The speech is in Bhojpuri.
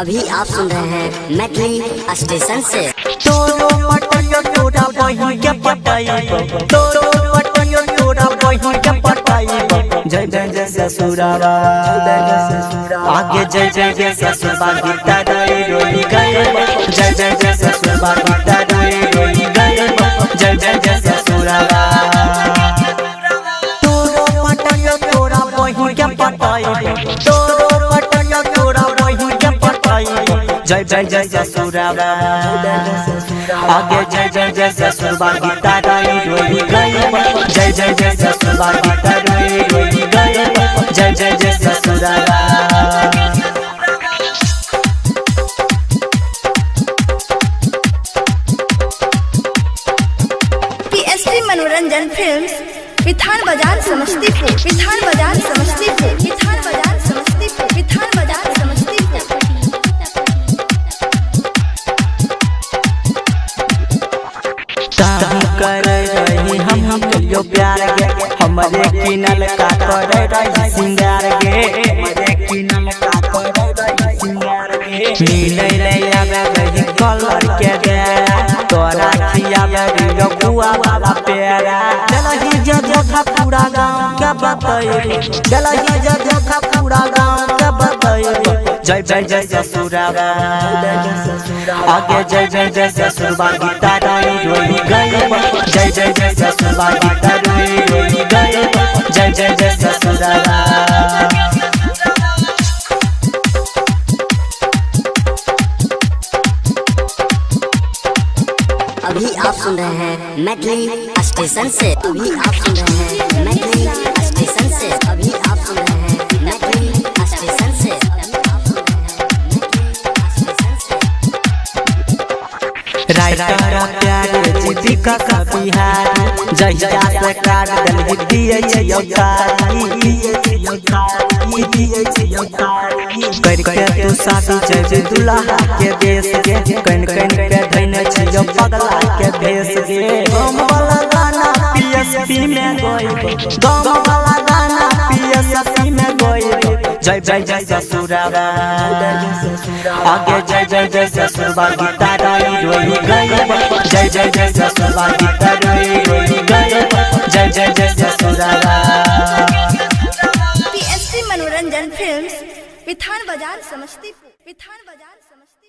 अभी आप सुन रहे हैं मैथिली स्टेशन से। तोरो पटियो तोरा बहिन के पटाइबो, तोरो पटियो तोरा बहिन के पटाइबो। जय जय जय ससुरावा, आगे जय जय जय ससुरबा गीता रोई रोई गए। जय जय जय ससुरबा गीता रोई रोई गए। जय जय जय ससुरावा। तोरो पटियो तोरा बहिन के पटाइबो, तोरो पटियो तोरा बहिन के पटाइबो। जय जय जय ससुरावा, आगे जय जय जय ससुरबा गीता रोई रोई गए। जय जय जय ससुरबा गीता रोई रोई गए। जय जय जय ससुरावा। पीएसटी मनोरंजन फिल्म्स, विधान बाजार समस्तीपुर, विधान बाजार समस्तीपुर, विधान बाजार समस्तीपुर, विधान बाजार समस्तीपुर। काम कर रही हम कलियो प्यार गे, हमरे किनल का कर रही सिंगार गे, हमरे किनल का कर रही सिंगार गे। मिले रे आवे रही कलर के डेरा, तोरा खियावे रे गुआ वाला पेड़ा। चलही जे देखा पूरा गांव के बतइबो, चलही जे देखा पूरा गांव के बतइबो। जय जय जय ससुरावा, आगे जय जय जय ससुरबा गीता रोई रोई गए। जय जय जय ससुरबा गीता रोई रोई गए। जय जय जय ससुरावा। अभी आप सुन रहे हैं मैथिली स्टेशन से। अभी आप सुन रहे हैं मैथिली स्टेशन से। अभी आप सुन रहे हैं मैथिली स्टेशन से। राइटर प्यारे जीती का बिहार, जहिया से काट दल दिए छै औकारी, करके तू शादी जय दुल्हा के देश के, कन कन के धैने छियो पगला के भेष गे। हम वाला गाना पीएसपी में गइबो, गाँव वाला गाना पीएसपी में गइबो। जय जय जय ससुरावा, आगे जय जय जय ससुरबा गीता रोई रोई गए। जय जय जय ससुरबा गीता रोई रोई गए। जय जय जय ससुरावा। पीएसटी मनोरंजन फिल्म्स, विधान बाजार समस्तीपुर, विधान बाजार समस्तीपुर।